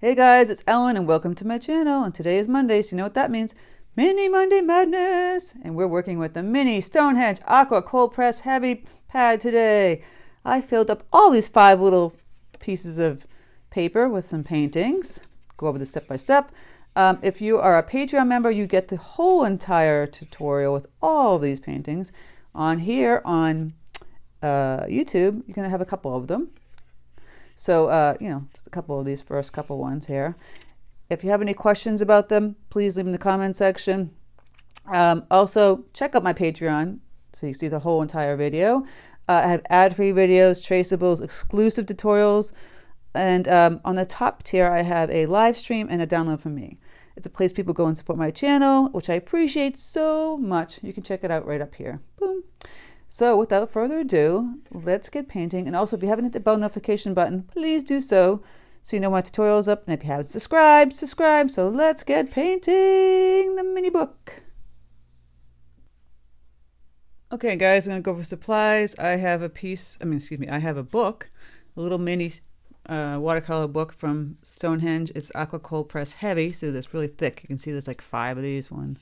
Hey guys, it's Ellen and welcome to my channel. And today is Monday, so you know what that means. Mini Monday Madness! And we're working with the mini Stonehenge Aqua Cold Press Heavy Pad today. I filled up all these 5 little pieces of paper with some paintings. Go over this step by step. If you are a Patreon member, you get the whole entire tutorial with all of these paintings. On here on YouTube, you're going to have a couple of them. So, a couple of these first couple ones here. If you have any questions about them, please leave them in the comment section. Also, check out my Patreon so you see the whole entire video. I have ad-free videos, traceables, exclusive tutorials, and on the top tier, I have a live stream and a download from me. It's a place people go and support my channel, which I appreciate so much. You can check it out right up here. Boom. So without further ado, let's get painting. And also, if you haven't hit the bell notification button, please do so you know my tutorial's up. And if you haven't subscribed. So let's get painting the mini book. Okay, guys, we're going to go for supplies. I have a book, a little mini watercolor book from Stonehenge. It's Aqua Cold Press Heavy, so it's really thick. You can see there's like 5 of these. 1,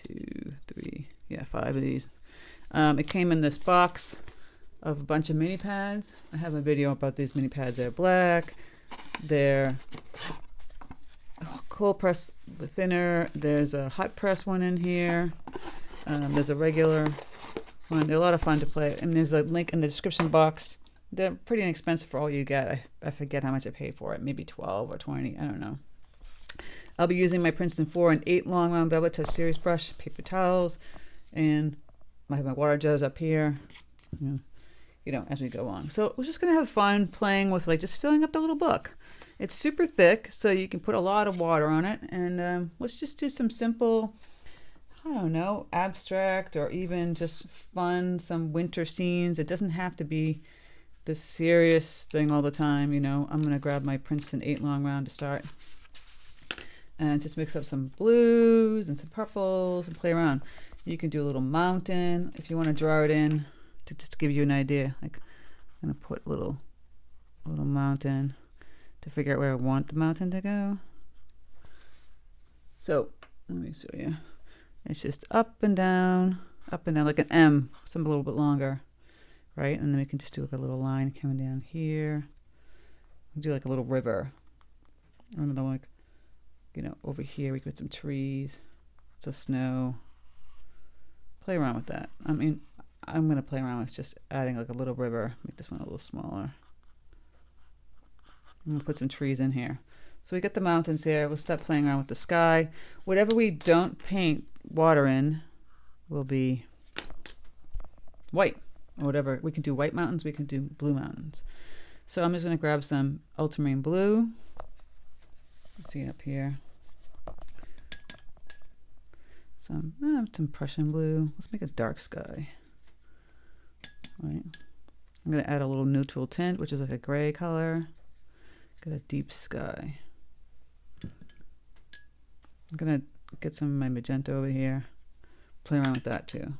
2, 3, 5 of these. It came in this box of a bunch of mini pads. I have a video about these mini pads. They're black. They're cold press thinner. There's a hot press one in here. There's a regular one. They're a lot of fun to play. And there's a link in the description box. They're pretty inexpensive for all you get. I forget how much I paid for it. Maybe 12 or 20. I don't know. I'll be using my Princeton 4 and 8 long round velvet touch series brush, paper towels, and I have my water jars up here, as we go along. So we're just going to have fun playing with just filling up the little book. It's super thick, so you can put a lot of water on it. And let's just do some simple, abstract or even just fun, some winter scenes. It doesn't have to be this serious thing all the time, I'm going to grab my Princeton 8 long round to start. And just mix up some blues and some purples and play around. You can do a little mountain if you want to draw it in to just give you an idea. Like I'm going to put a little mountain to figure out where I want the mountain to go. So let me show you. It's just up and down like an M, some a little bit longer, right? And then we can just do like a little line coming down here. We'll do like a little river. Another over here we could put some trees, so snow. Play around with that. I'm going to play around with just adding like a little river. Make this one a little smaller. I'm going to put some trees in here. So we get the mountains here. We'll start playing around with the sky. Whatever we don't paint water in will be white. Or whatever. We can do white mountains. We can do blue mountains. So I'm just going to grab some ultramarine blue. Let's see it up here. Some Prussian blue. Let's make a dark sky. Right. I'm going to add a little neutral tint, which is like a gray color. Get a deep sky. I'm going to get some of my magenta over here. Play around with that too.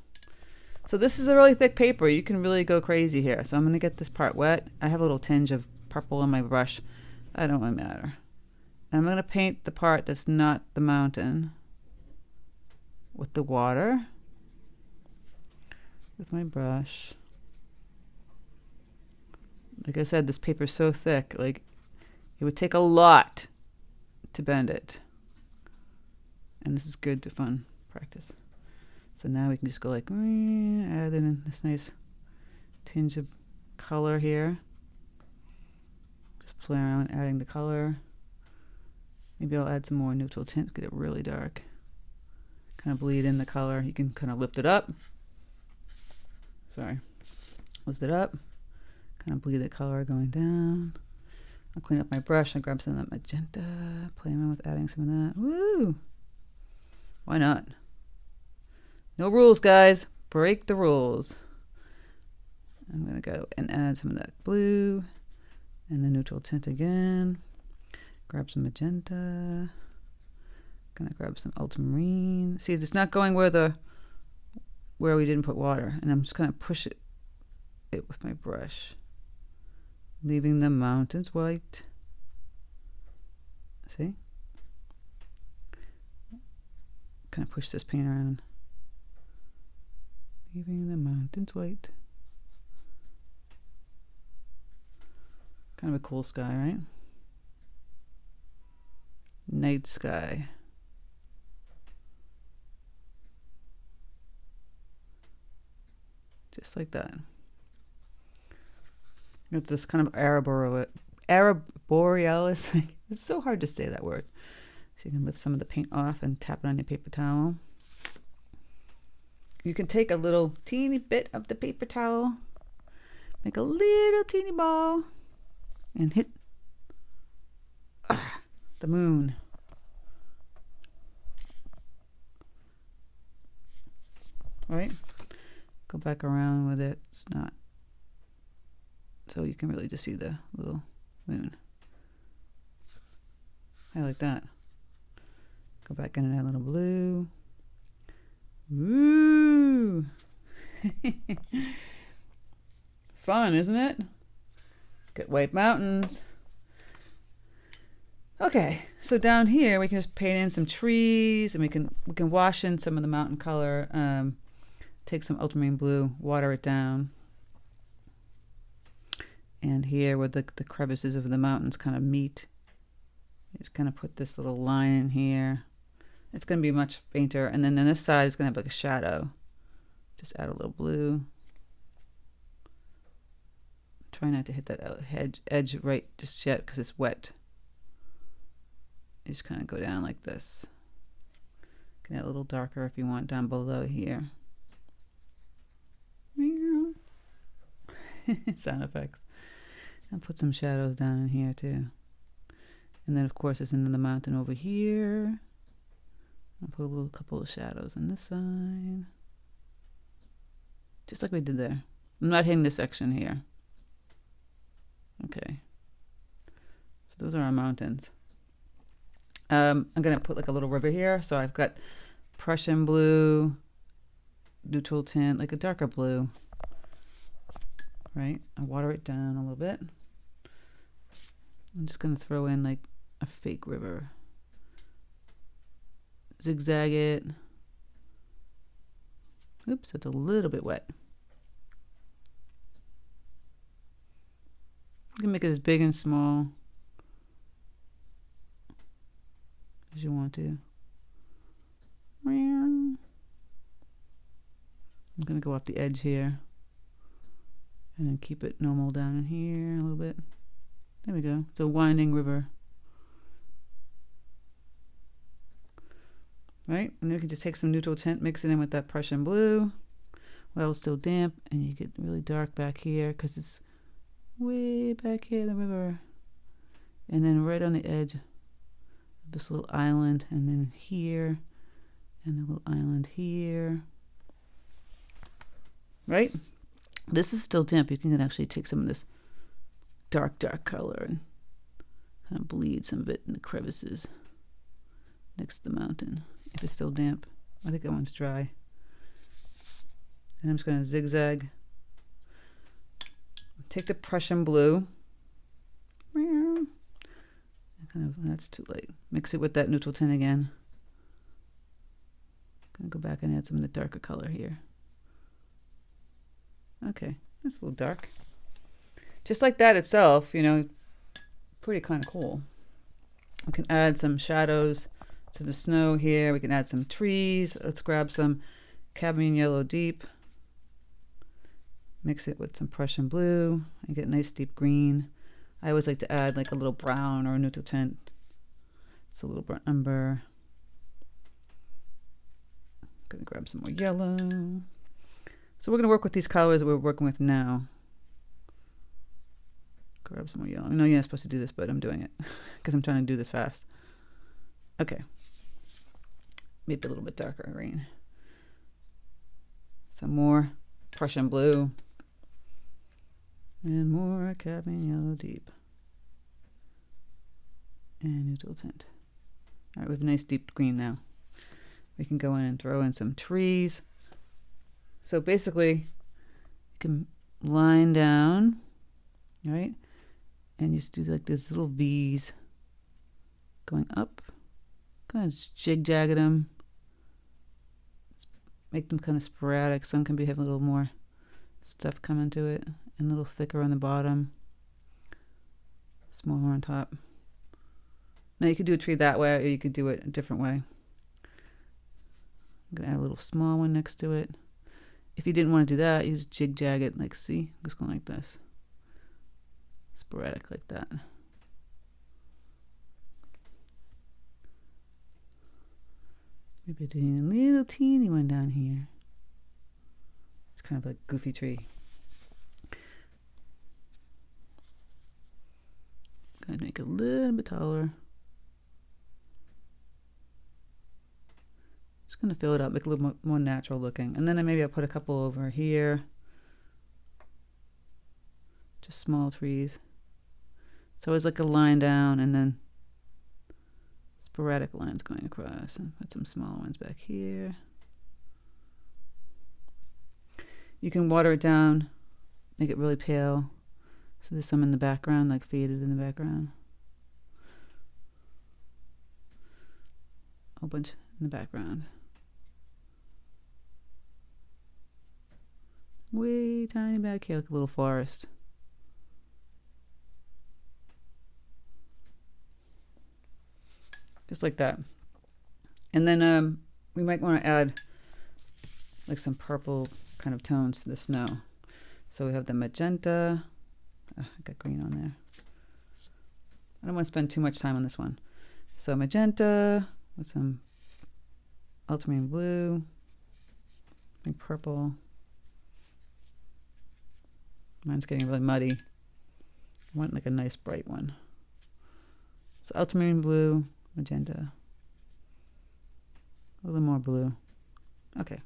So this is a really thick paper. You can really go crazy here. So I'm going to get this part wet. I have a little tinge of purple on my brush. I don't really matter. And I'm going to paint the part that's not the mountain with the water, with my brush. Like I said, this paper is so thick, like it would take a lot to bend it. And this is good to fun practice. So now we can just go like, add in this nice tinge of color here. Just play around adding the color. Maybe I'll add some more neutral tint, get it really dark. Kind of bleed in the color. You can kind of lift it up. Lift it up. Kind of bleed the color going down. I'll clean up my brush. I'll grab some of that magenta. Play around with adding some of that. Woo! Why not? No rules, guys. Break the rules. I'm going to go and add some of that blue and the neutral tint again. Grab some magenta. Gonna grab some ultramarine. See, it's not going where we didn't put water, and I'm just gonna push it with my brush, leaving the mountains white. See? Kind of push this paint around. Leaving the mountains white. Kind of a cool sky, right? Night sky. Just like that. Got this kind of Borealis. It's so hard to say that word. So you can lift some of the paint off and tap it on your paper towel. You can take a little teeny bit of the paper towel, make a little teeny ball, and hit the moon. Right? Go back around with it. It's not. So you can really just see the little moon. I like that. Go back into that little blue. Woo! Fun, isn't it? Get white mountains. Okay, so down here we can just paint in some trees, and we can wash in some of the mountain color. Take some ultramarine blue, water it down. And here where the crevices of the mountains kind of meet, just kind of put this little line in here. It's going to be much fainter. And then on this side, it's going to have like a shadow. Just add a little blue. Try not to hit that edge right just yet because it's wet. You just kind of go down like this. You can add a little darker if you want down below here. Sound effects. And put some shadows down in here too. And then of course it's into the mountain over here. I'll put a couple of shadows on this side. Just like we did there. I'm not hitting this section here. Okay. So those are our mountains. I'm going to put like a little river here. So I've got Prussian blue, neutral tint, like a darker blue. Right? I water it down a little bit. I'm just going to throw in like a fake river. Zigzag it. Oops, it's a little bit wet. You can make it as big and small as you want to. I'm going to go off the edge here and then keep it normal down in here a little bit. There we go. It's a winding river. Right? And then we can just take some neutral tint, mix it in with that Prussian blue while it's still damp, and you get really dark back here because it's way back here, the river. And then right on the edge of this little island, and then here, and the little island here. Right? This is still damp. You can actually take some of this dark color and kind of bleed some of it in the crevices next to the mountain. If it's still damp. I think that one's dry. And I'm just going to zigzag. Take the Prussian blue. That's too late. Mix it with that neutral tint again. Gonna go back and add some of the darker color here. Okay, that's a little dark. Just like that itself, you know, pretty kind of cool. We can add some shadows to the snow here. We can add some trees. Let's grab some cadmium yellow deep. Mix it with some Prussian blue and get a nice deep green. I always like to add like a little brown or a neutral tint. It's a little burnt umber. Gonna grab some more yellow. So we're gonna work with these colors that we're working with now. Grab some more yellow. I know you're not supposed to do this, but I'm doing it because I'm trying to do this fast. Okay. Maybe a little bit darker green. Some more Prussian blue. And more cadmium yellow deep. And neutral tint. All right, we have a nice deep green now. We can go in and throw in some trees. So basically, you can line down, right? And just do like these little V's going up, kind of jig-jag them, make them kind of sporadic. Some can have a little more stuff coming to it, and a little thicker on the bottom, smaller on top. Now you could do a tree that way, or you could do it a different way. I'm gonna add a little small one next to it. If you didn't want to do that, you just jig-jag it, like, see? I'm just going like this. Sporadic like that. Maybe doing a little teeny one down here. It's kind of like a goofy tree. Gonna make it a little bit taller. Just gonna fill it up, make it a little more natural looking. And then maybe I'll put a couple over here. Just small trees. So it's like a line down and then sporadic lines going across, and put some smaller ones back here. You can water it down, make it really pale. So there's some in the background, like faded in the background. A whole bunch in the background. Way tiny back here, like a little forest. Just like that. And then we might want to add like some purple kind of tones to the snow. So we have the magenta. I got green on there. I don't want to spend too much time on this one. So magenta with some ultramarine blue, and purple. Mine's getting really muddy. I want like a nice bright one. So ultramarine blue, magenta, a little more blue. Okay.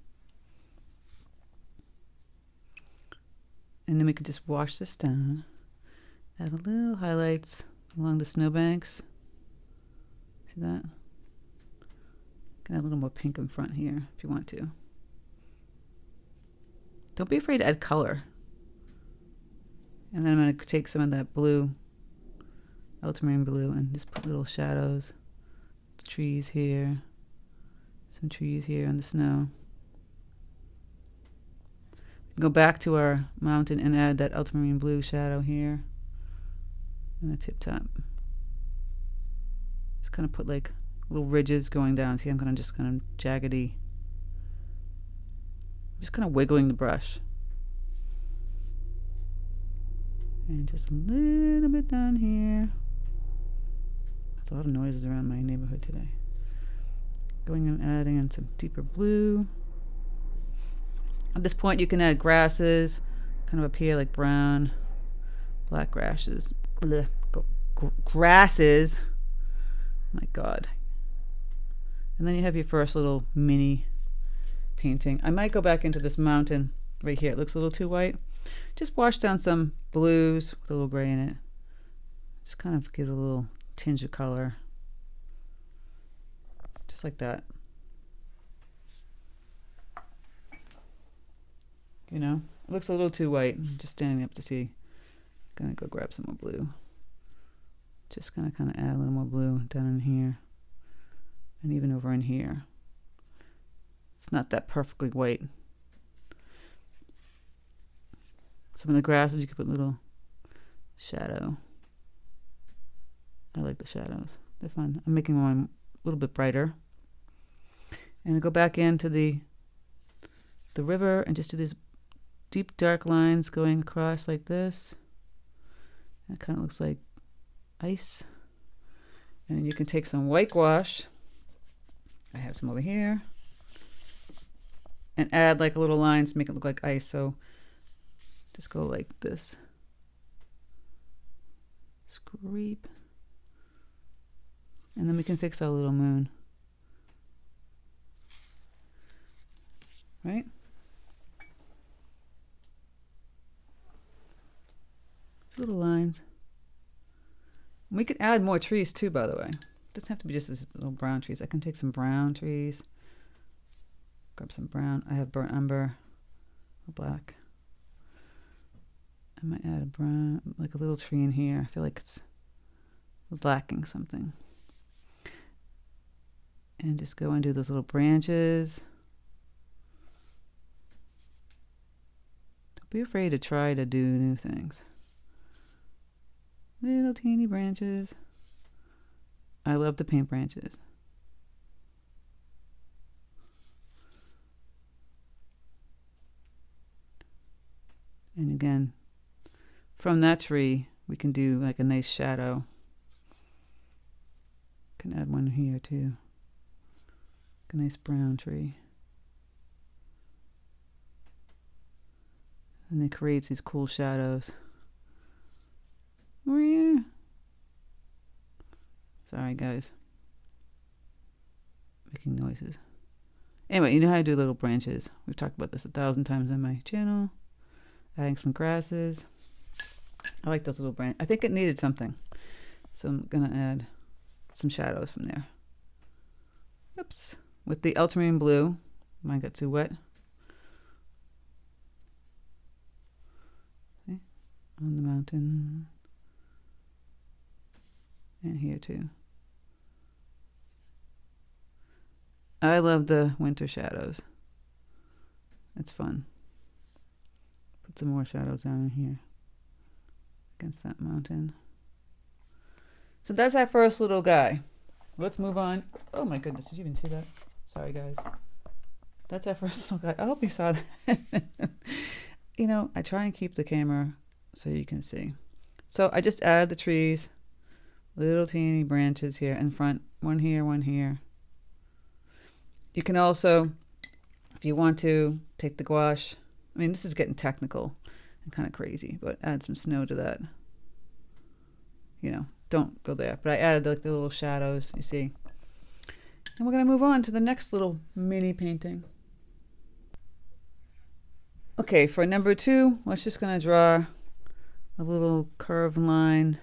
And then we could just wash this down, add a little highlights along the snowbanks. See that? Can add a little more pink in front here if you want to. Don't be afraid to add color. And then I'm going to take some of that blue, ultramarine blue, and just put little shadows. The trees here, some trees here on the snow. Go back to our mountain and add that ultramarine blue shadow here on the tip top. Just kind of put like little ridges going down. See, I'm going to just kind of jaggedy, just kind of wiggling the brush. And just a little bit down here. There's a lot of noises around my neighborhood today. Going and adding in some deeper blue. At this point, you can add grasses, kind of up here like brown, black grasses. Grasses. My God. And then you have your first little mini painting. I might go back into this mountain right here. It looks a little too white. Just wash down some blues with a little gray in it. Just kind of give it a little tinge of color. Just like that. You know, it looks a little too white. I'm just standing up to see. Gonna go grab some more blue. Just gonna kind of add a little more blue down in here. And even over in here. It's not that perfectly white. Some of the grasses you could put a little shadow. I like the shadows. They're fun. I'm making one a little bit brighter. And I go back into the river and just do these deep dark lines going across like this. And it kind of looks like ice. And you can take some white gouache. I have some over here. And add like a little lines to make it look like ice. So just go like this. Scrape. And then we can fix our little moon. Right? Little lines. We could add more trees too, by the way. It doesn't have to be just these little brown trees. I can take some brown trees. Grab some brown. I have burnt umber. Black. I might add a brown, like a little tree in here. I feel like it's lacking something. And just go and do those little branches. Don't be afraid to try to do new things. Little teeny branches. I love to paint branches. And again, from that tree, we can do like a nice shadow. Can add one here too. A nice brown tree. And it creates these cool shadows. Oh yeah. Sorry guys. Making noises. Anyway, you know how to do little branches. We've talked about this 1,000 times on my channel. Adding some grasses. I like those little branches. I think it needed something. So I'm gonna add some shadows from there. Oops. With the ultramarine blue. Mine got too wet. See? On the mountain. And here too. I love the winter shadows. It's fun. Put some more shadows down in here against that mountain. So that's our first little guy. Let's move on. Oh my goodness, did you even see that? Sorry guys. That's our first little guy. I hope you saw that. You know, I try and keep the camera so you can see. So I just added the trees. Little teeny branches here in front. One here, one here. You can also, if you want to, take the gouache. I mean, this is getting technical and kind of crazy, but add some snow to that. You know, don't go there. But I added like the little shadows, you see. And we're going to move on to the next little mini painting. Okay, for number 2, we're just going to draw a little curved line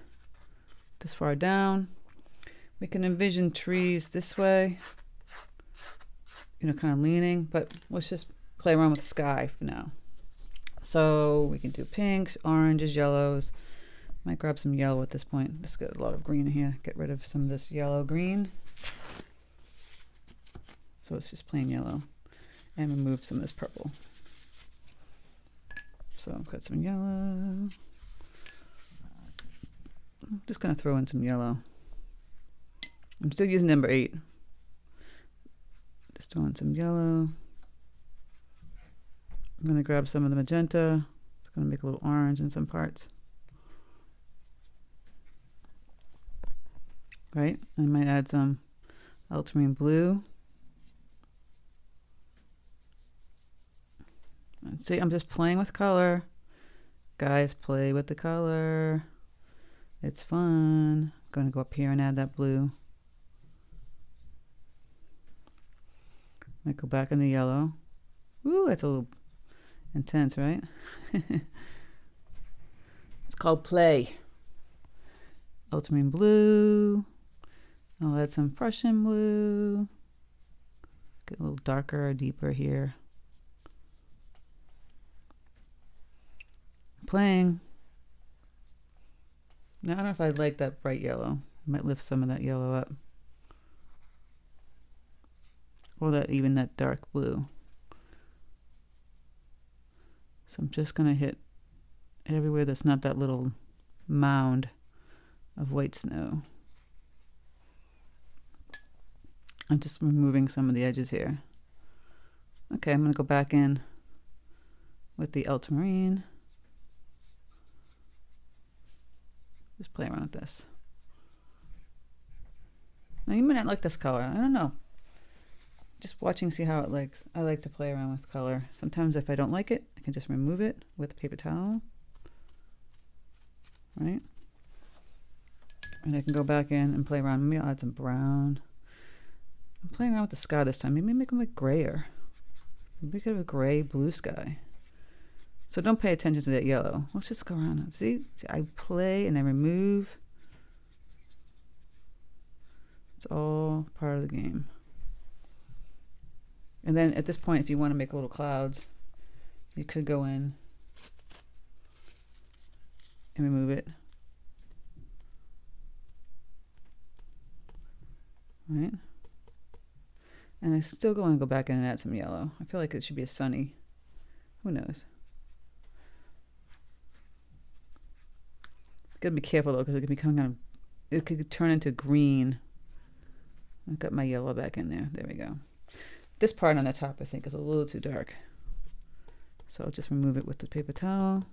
this far down. We can envision trees this way. You know, kind of leaning, but let's just play around with the sky for now. So we can do pinks, oranges, yellows. Might grab some yellow at this point. Just got a lot of green in here. Get rid of some of this yellow green. So it's just plain yellow. And remove some of this purple. So I've got some yellow. I'm just gonna throw in some yellow. I'm still using number 8. Just throwing some yellow. I'm going to grab some of the magenta. It's going to make a little orange in some parts. Right? I might add some ultramarine blue. And see, I'm just playing with color. Guys, play with the color. It's fun. I'm going to go up here and add that blue. Might go back in the yellow. Ooh, it's a little intense, right? It's called play. Ultramarine blue. I'll add some Prussian blue. Get a little darker or deeper here. Playing. Now, I don't know if I like that bright yellow. I might lift some of that yellow up. Or that even that dark blue. So I'm just going to hit everywhere that's not that little mound of white snow. I'm just removing some of the edges here. Okay, I'm going to go back in with the ultramarine. Just play around with this. Now you might not like this color. I don't know. Just watching, see how it likes. I like to play around with color. Sometimes if I don't like it, I can just remove it with a paper towel. Right? And I can go back in and play around. Maybe I'll add some brown. I'm playing around with the sky this time. Maybe make them like grayer. Maybe we could have a gray blue sky. So don't pay attention to that yellow. Let's just go around and see. I play and I remove. It's all part of the game. And then at this point, if you want to make little clouds, you could go in and remove it. Right? And I still want to go back in and add some yellow. I feel like it should be a sunny. Who knows? Gotta be careful though, because it could become kind of, it could turn into green. I've got my yellow back in there. There we go. This part on the top I think is a little too dark. So I'll just remove it with the paper towel.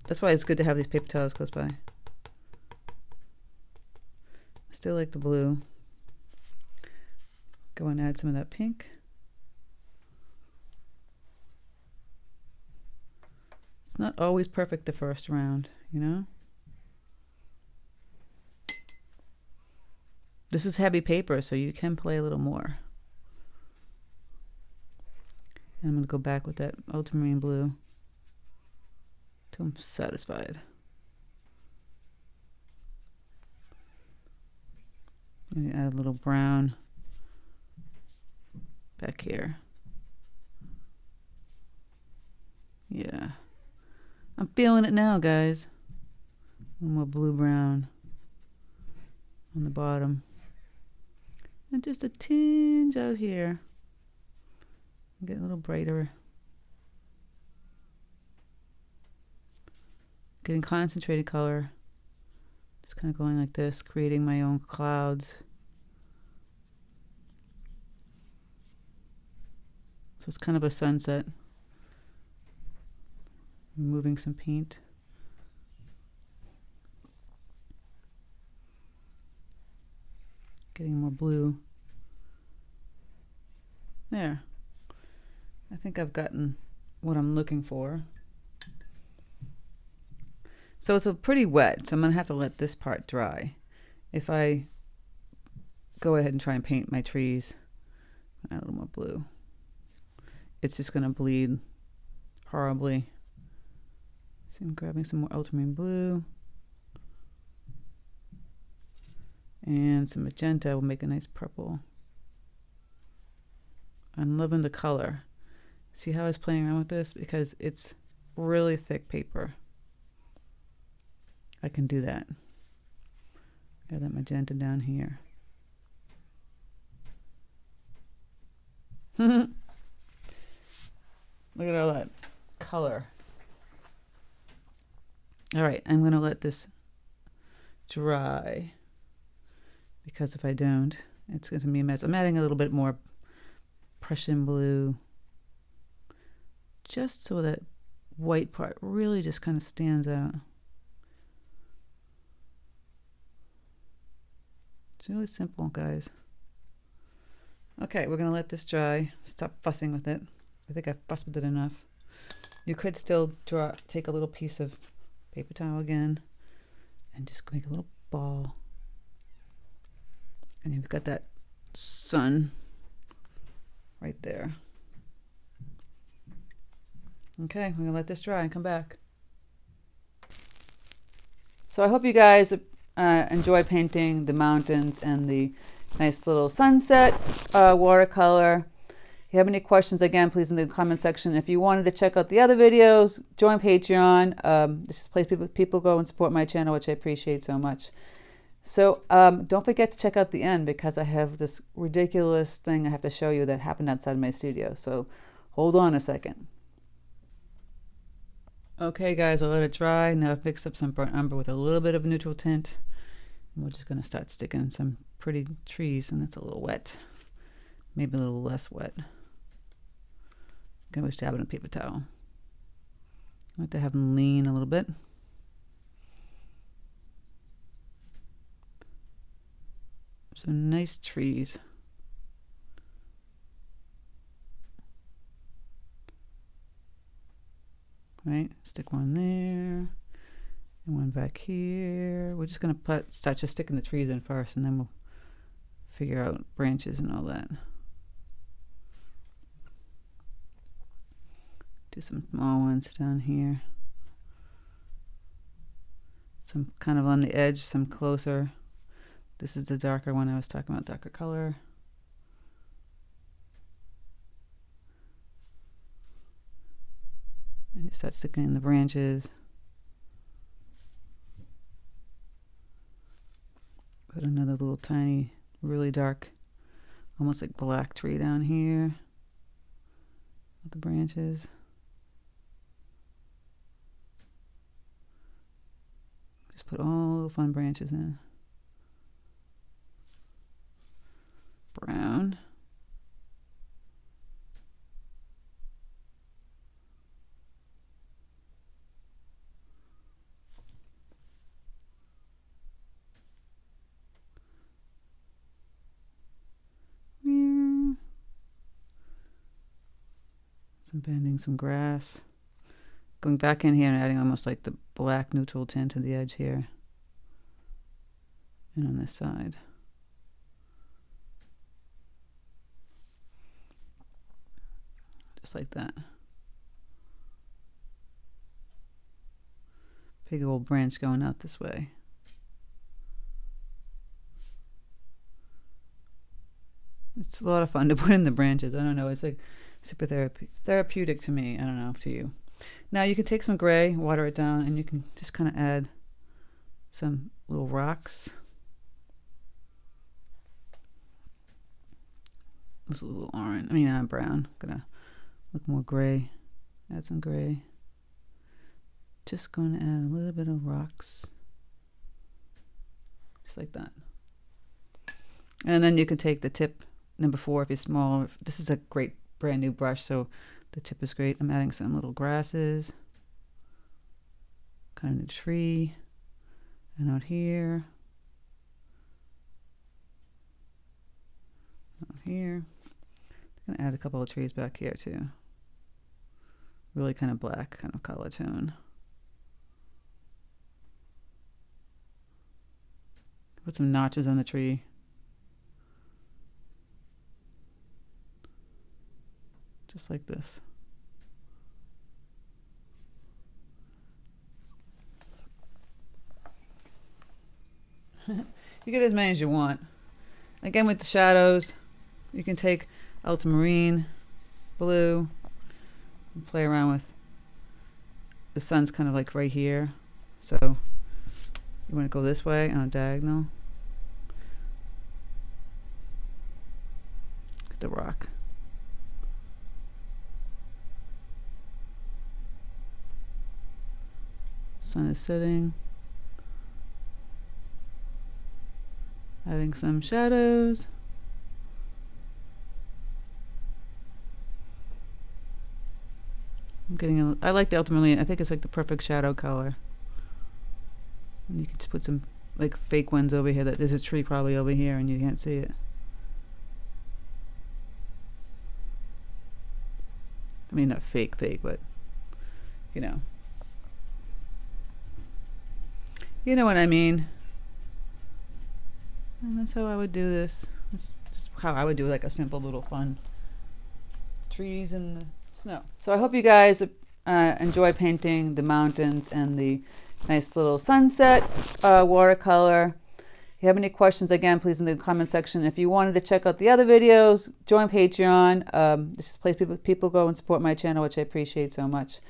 That's why it's good to have these paper towels close by. I still like the blue. Go and add some of that pink. It's not always perfect the first round, you know? This is heavy paper, so you can play a little more. And I'm going to go back with that ultramarine blue till I'm satisfied. Maybe add a little brown back here. Yeah. I'm feeling it now, guys. A little more blue-brown on the bottom. And just a tinge out here. Get a little brighter. Getting concentrated color. Just kind of going like this, creating my own clouds. So it's kind of a sunset. Removing some paint. Getting more blue. There. I think I've gotten what I'm looking for. So it's pretty wet, so I'm going to have to let this part dry. If I go ahead and try and paint my trees, add a little more blue, it's just going to bleed horribly. So I'm grabbing some more ultramarine blue. And some magenta will make a nice purple. I'm loving the color. See how I was playing around with this? Because it's really thick paper. I can do that. Got that magenta down here. Look at all that color. All right, I'm going to let this dry, because if I don't, it's going to be a mess. I'm adding a little bit more Prussian blue, just so that white part really just kind of stands out. It's really simple, guys. Okay, we're going to let this dry. Stop fussing with it. I think I've fussed with it enough. You could still take a little piece of paper towel again and just make a little ball. And you've got that sun right there. Okay, we're going to let this dry and come back. So I hope you guys enjoy painting the mountains and the nice little sunset watercolor. If you have any questions, again, please in the comment section. If you wanted to check out the other videos, join Patreon. This is a place people go and support my channel, which I appreciate so much. So don't forget to check out the end, because I have this ridiculous thing I have to show you that happened outside my studio. So hold on a second. Okay, guys, I'll let it dry. Now I've mixed up some burnt umber with a little bit of neutral tint. And we're just going to start sticking some pretty trees, and it's a little wet. Maybe a little less wet. Can we dab it in a paper towel? I like to have them lean a little bit. Some nice trees. Right, stick one there, and one back here. We're just gonna start just sticking the trees in first, and then we'll figure out branches and all that. Do some small ones down here. Some kind of on the edge, some closer. This is the darker one I was talking about, darker color. And you start sticking in the branches. little tiny, really dark, almost like black tree down here with the branches. Just put all the fun branches in. Brown. Some bending, some grass. Going back in here and adding almost like the black neutral tint to the edge here. And on this side. Just like that. Big old branch going out this way. It's a lot of fun to put in the branches. I don't know. It's like super therapeutic to me. I don't know, to you. Now you can take some gray, water it down, and you can just kind of add some little rocks. This a little orange. I mean, brown. Gonna look more gray. Add some gray. Just going to add a little bit of rocks. Just like that. And then you can take the tip, number 4 if you're small. This is a great brand new brush, so the tip is great. I'm adding some little grasses. Kind of a tree. And out here. Out here. I'm going to add a couple of trees back here too. Really kind of black kind of color tone. Put some notches on the tree. Just like this. You get as many as you want. Again, with the shadows, you can take ultramarine, blue, and play around with. The sun's kind of like right here, so you want to go this way on a diagonal. Look at the rock. Sun is setting. Adding some shadows. I'm getting I like the ultramarine. I think it's like the perfect shadow color. And you can just put some like fake ones over here. That there's a tree probably over here and you can't see it. I mean, not fake, but you know. You know what I mean. And that's how I would do this. That's just how I would do like a simple little fun trees in the snow. So I hope you guys enjoy painting the mountains and the nice little sunset watercolor. If you have any questions, again, please in the comment section. If you wanted to check out the other videos, join Patreon. This is a place people go and support my channel, which I appreciate so much.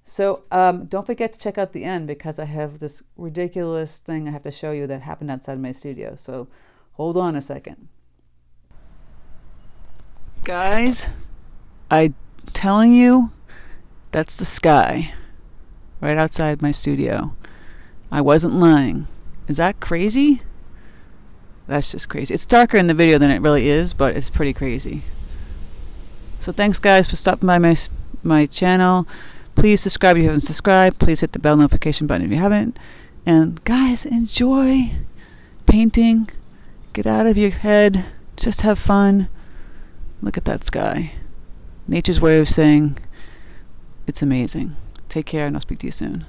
So don't forget to check out the end because I have this ridiculous thing I have to show you that happened outside my studio. So hold on a second. Guys, I'm telling you, that's the sky right outside my studio. I wasn't lying. Is that crazy? That's just crazy. It's darker in the video than it really is, but it's pretty crazy. So thanks guys for stopping by my channel. Please subscribe if you haven't subscribed. Please hit the bell notification button if you haven't. And guys, enjoy painting. Get out of your head. Just have fun. Look at that sky. Nature's way of saying it's amazing. Take care and I'll speak to you soon.